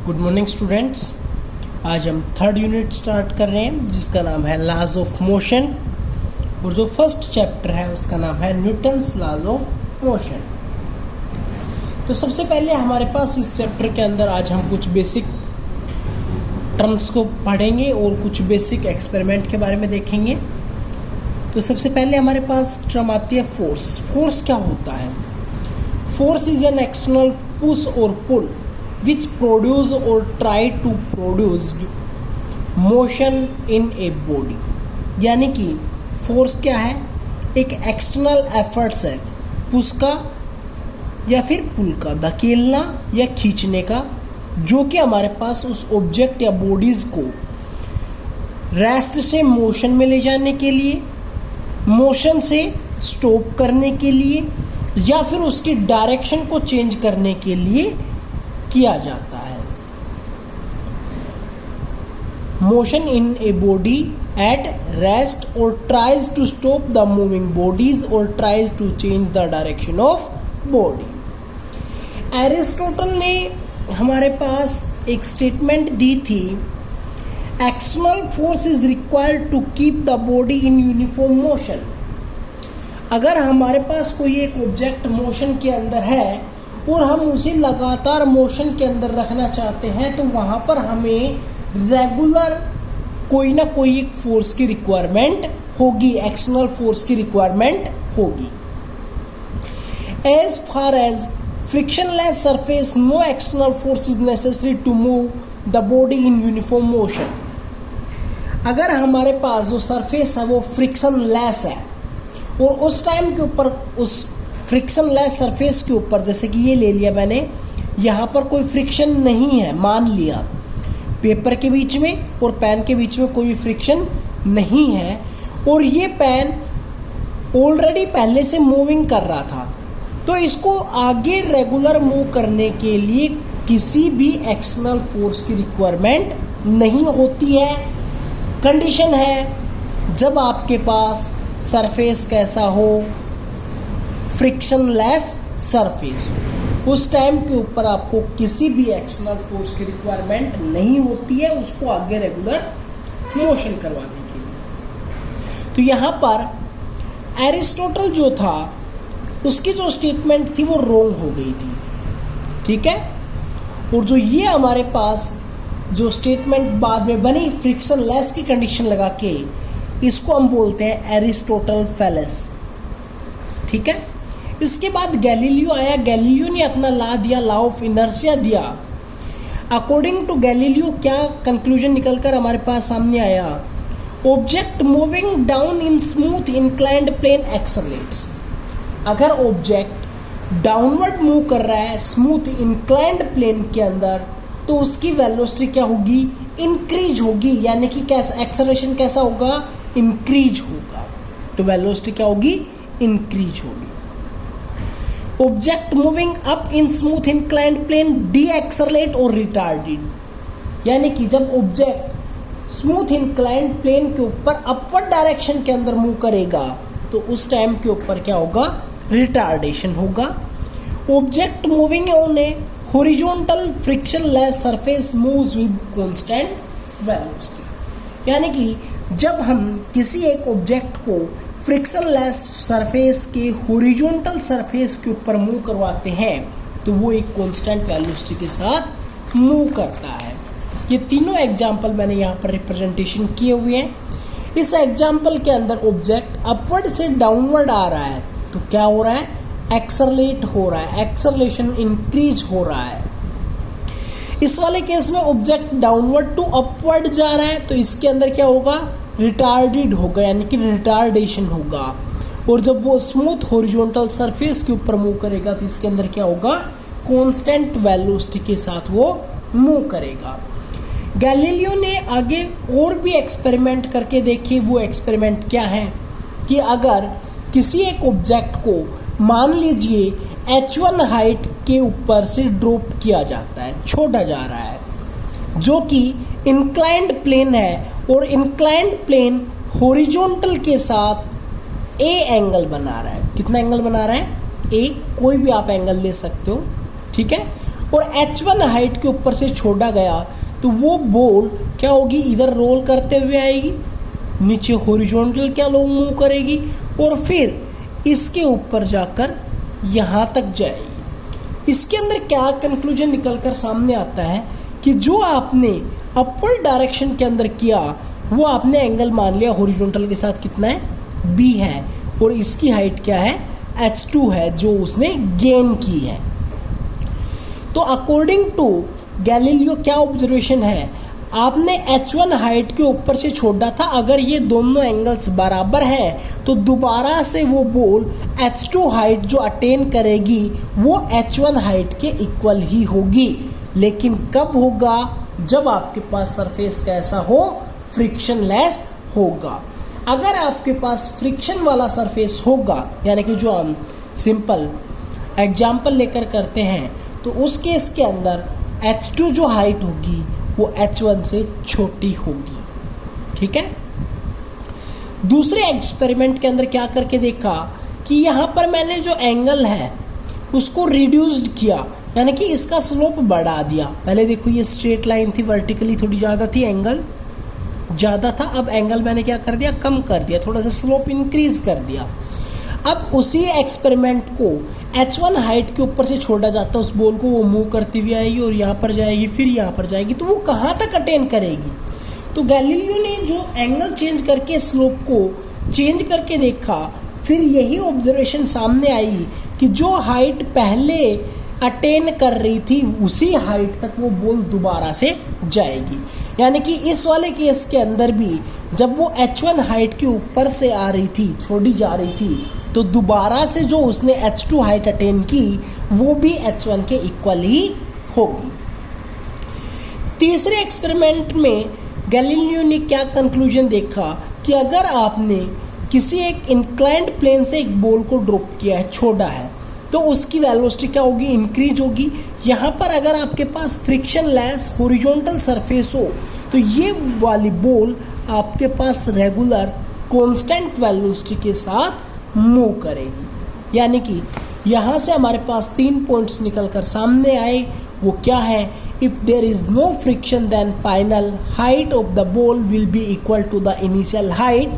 Good morning students. आज हम third unit start कर रहे हैं जिसका नाम है लॉज ऑफ मोशन, और जो फर्स्ट चैप्टर है उसका नाम है न्यूटन्स लॉज ऑफ मोशन। तो सबसे पहले हमारे पास इस चैप्टर के अंदर आज हम कुछ बेसिक टर्म्स को पढ़ेंगे और कुछ बेसिक एक्सपेरिमेंट के बारे में देखेंगे। तो सबसे पहले हमारे पास टर्म आती है फोर्स। फोर्स क्या होता है? Force is an external push और पुल which produce or try to produce motion in a body। यानी कि फोर्स क्या है? एक एक्सटर्नल एफर्ट्स है, पुश का या फिर पुल का, धकेलना या खींचने का, जो कि हमारे पास उस ऑब्जेक्ट या बॉडीज को रेस्ट से मोशन में ले जाने के लिए, मोशन से स्टॉप करने के लिए, या फिर उसकी डायरेक्शन को चेंज करने के लिए किया जाता है। Motion in a body at rest और tries to stop the moving bodies और tries to change the direction of body. Aristotle ने हमारे पास एक स्टेटमेंट दी थी, external force is required to keep the body in uniform motion. अगर हमारे पास कोई एक ऑब्जेक्ट मोशन के अंदर है और हम उसे लगातार मोशन के अंदर रखना चाहते हैं, तो वहाँ पर हमें रेगुलर कोई ना कोई एक फोर्स की रिक्वायरमेंट होगी, एक्सटर्नल फोर्स की रिक्वायरमेंट होगी। As far as frictionless surface, no external force is necessary to move the body in uniform motion. अगर हमारे पास जो सरफेस है वो फ्रिक्शनलेस है और उस टाइम के ऊपर, उस फ्रिक्शन लेस सरफेस के ऊपर, जैसे कि ये ले लिया मैंने, यहाँ पर कोई फ्रिक्शन नहीं है, मान लिया पेपर के बीच में और पेन के बीच में कोई फ्रिक्शन नहीं है, और ये पेन ऑलरेडी पहले से मूविंग कर रहा था, तो इसको आगे रेगुलर मूव करने के लिए किसी भी एक्सटर्नल फोर्स की रिक्वायरमेंट नहीं होती है। कंडीशन है जब आपके पास सरफेस कैसा हो, फ्रिक्शनलेस सरफेस हो, उस टाइम के ऊपर आपको किसी भी एक्सटर्नल फोर्स की रिक्वायरमेंट नहीं होती है उसको आगे रेगुलर मोशन करवाने के लिए। तो यहाँ पर एरिस्टोटल जो था उसकी जो स्टेटमेंट थी वो रॉन्ग हो गई थी, ठीक है। और जो ये हमारे पास जो स्टेटमेंट बाद में बनी फ्रिक्शनलेस की कंडीशन लगा के, इसको हम बोलते हैं एरिस्टोटल फैलेस, ठीक है। इसके बाद गैलीलियो आया। गैलीलियो ने अपना लॉ दिया, लॉ ऑफ इनर्शिया दिया। अकॉर्डिंग टू गैलीलियो क्या कंक्लूजन निकलकर हमारे पास सामने आया? Object moving down in smooth inclined plane accelerates. अगर ऑब्जेक्ट डाउनवर्ड मूव कर रहा है स्मूथ इंक्लाइंड प्लेन के अंदर, तो उसकी वेलोसिटी क्या होगी? इंक्रीज होगी, यानी कि कैसा एक्सेलरेशन कैसा होगा? इंक्रीज होगा। तो वेलोसिटी क्या होगी? इंक्रीज होगी। Object moving up in smooth inclined plane decelerate और रिटार्डेड, यानी कि जब ऑब्जेक्ट स्मूथ इंक्लाइंड प्लेन के ऊपर अपवर्ड डायरेक्शन के अंदर मूव करेगा, तो उस टाइम के ऊपर क्या होगा? रिटार्डेशन होगा। Object moving on A horizontal frictionless surface moves with constant velocity, यानी कि जब हम किसी एक ऑब्जेक्ट को फ्रिक्शनलेस सरफेस के हॉरिजॉन्टल सरफेस के ऊपर मूव करवाते हैं, तो वो एक कांस्टेंट वेलोसिटी के साथ मूव करता है। ये तीनों एग्जाम्पल मैंने यहाँ पर रिप्रेजेंटेशन किए हुए हैं। इस एग्जाम्पल के अंदर ऑब्जेक्ट अपवर्ड से डाउनवर्ड आ रहा है, तो क्या हो रहा है? एक्सेलरेट हो रहा है, एक्सेलरेशन इंक्रीज हो रहा है। इस वाले केस में ऑब्जेक्ट डाउनवर्ड टू अपवर्ड जा रहा है, तो इसके अंदर क्या होगा? रिटार्डेड होगा, यानी कि रिटार्डेशन होगा। और जब वो स्मूथ हॉरिजॉन्टल सरफेस के ऊपर मूव करेगा, तो इसके अंदर क्या होगा? कांस्टेंट वेलोसिटी के साथ वो मूव करेगा। गैलीलियो ने आगे और भी एक्सपेरिमेंट करके देखे। वो एक्सपेरिमेंट क्या है कि अगर किसी एक ऑब्जेक्ट को मान लीजिए h1 हाइट के ऊपर से ड्रॉप किया जाता है, छोड़ा जा रहा है, जो कि इंक्लाइंड प्लेन है, और इंक्लाइंड प्लेन हॉरिजॉन्टल के साथ ए एंगल बना रहा है। कितना एंगल बना रहा है? ए। कोई भी आप एंगल ले सकते हो, ठीक है। और h1 हाइट के ऊपर से छोड़ा गया तो वो बॉल क्या होगी, इधर रोल करते हुए आएगी, नीचे हॉरिजॉन्टल क्या मूव करेगी और फिर इसके ऊपर जाकर यहाँ तक जाएगी। इसके अंदर क्या कंक्लूजन निकलकर सामने आता है कि जो आपने अपवर्ड डायरेक्शन के अंदर किया वो आपने एंगल मान लिया हॉरिजॉन्टल के साथ कितना है, b है, और इसकी हाइट क्या है, h2 है जो उसने गेन की है। तो अकॉर्डिंग टू गैलीलियो क्या ऑब्जर्वेशन है, आपने h1 हाइट के ऊपर से छोड़ा था, अगर ये दोनों एंगल्स बराबर हैं तो दोबारा से वो बॉल h2 हाइट जो अटेन करेगी वो h1 हाइट के इक्वल ही होगी। लेकिन कब होगा, जब आपके पास सरफेस कैसा हो, फ्रिक्शन लेस होगा। अगर आपके पास फ्रिक्शन वाला सरफेस होगा, यानी कि जो हम सिंपल एग्जाम्पल लेकर करते हैं, तो उस केस के अंदर h2 जो हाइट होगी वो h1 से छोटी होगी। ठीक है। दूसरे एक्सपेरिमेंट के अंदर क्या करके देखा कि यहाँ पर मैंने जो एंगल है उसको रिड्यूस्ड किया, यानी कि इसका स्लोप बढ़ा दिया। पहले देखो ये स्ट्रेट लाइन थी, वर्टिकली थोड़ी ज़्यादा थी, एंगल ज़्यादा था, अब एंगल मैंने क्या कर दिया, कम कर दिया, थोड़ा सा स्लोप इंक्रीज कर दिया। अब उसी एक्सपेरिमेंट को h1 हाइट के ऊपर से छोड़ा जाता है, उस बॉल को वो मूव करती हुई आएगी और यहाँ पर जाएगी, फिर यहाँ पर जाएगी, तो वो कहाँ तक अटेन करेगी। तो गैलीलियो ने जो एंगल चेंज करके स्लोप को चेंज करके देखा, फिर यही ऑब्जर्वेशन सामने आई कि जो हाइट पहले अटेन कर रही थी उसी हाइट तक वो बॉल दोबारा से जाएगी। यानी कि इस वाले केस के अंदर भी जब वो h1 हाइट के ऊपर से आ रही थी, छोड़ी जा रही थी, तो दोबारा से जो उसने h2 हाइट अटेन की वो भी h1 के इक्वल ही होगी। तीसरे एक्सपेरिमेंट में गैलीलियो ने क्या कंक्लूजन देखा कि अगर आपने किसी एक इंक्लाइंड प्लेन से एक बॉल को ड्रॉप किया है, छोड़ा है, तो उसकी वेलोसिटी क्या होगी, इंक्रीज होगी। यहाँ पर अगर आपके पास फ्रिक्शन लेस हॉरिजॉन्टल सरफेस हो तो ये वाली बॉल आपके पास रेगुलर कांस्टेंट वेलोसिटी के साथ मूव करेगी। यानी कि यहाँ से हमारे पास 3 पॉइंट्स निकल कर सामने आए, वो क्या है, if there is no friction then final height of the ball will be equal to the initial height,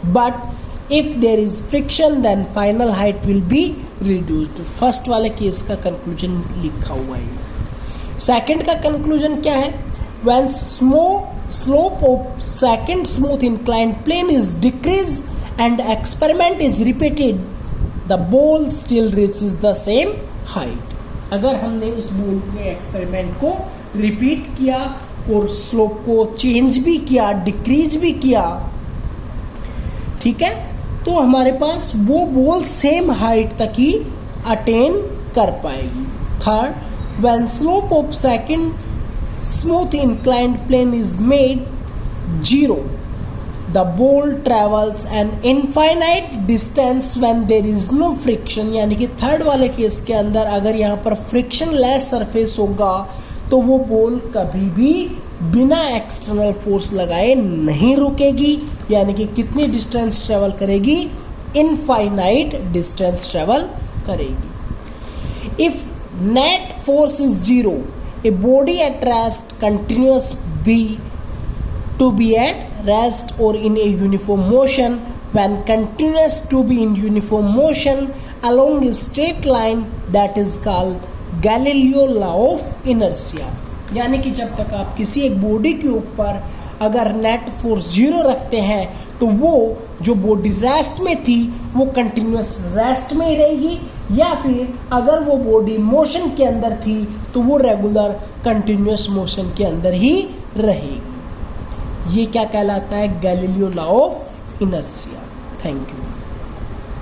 but if there is friction then final height will be reduced. First वाले case का conclusion लिखा हुआ है। Second का conclusion क्या है, when slope of second smooth inclined plane is decreased and experiment is repeated, the ball still reaches the same height। अगर हमने उस बॉल के एक्सपेरिमेंट को रिपीट किया और स्लोप को चेंज भी किया, डिक्रीज भी किया, ठीक है, तो हमारे पास वो बॉल सेम हाइट तक ही अटेन कर पाएगी। Third, when slope of second smooth inclined plane is made 0, the ball travels an infinite distance when there is no friction। यानी कि थर्ड वाले केस के अंदर अगर यहाँ पर फ्रिक्शन लेस सरफेस होगा तो वो बॉल कभी भी बिना एक्सटर्नल फोर्स लगाए नहीं रुकेगी। यानी कि कितनी डिस्टेंस ट्रेवल करेगी, इनफाइनाइट डिस्टेंस ट्रेवल करेगी। If net force is 0, a body at rest continues to be at rest or in a uniform motion। when continuous to be in uniform motion along a straight line, that is called Galileo law of inertia। यानी कि जब तक आप किसी एक body के ऊपर अगर नेट फोर्स 0 रखते हैं तो वो जो बॉडी रेस्ट में थी वो कंटिन्यूस रेस्ट में ही रहेगी, या फिर अगर वो बॉडी मोशन के अंदर थी तो वो रेगुलर कंटिन्यूस मोशन के अंदर ही रहेगी। ये क्या कहलाता है, Galileo law of inertia. Thank you.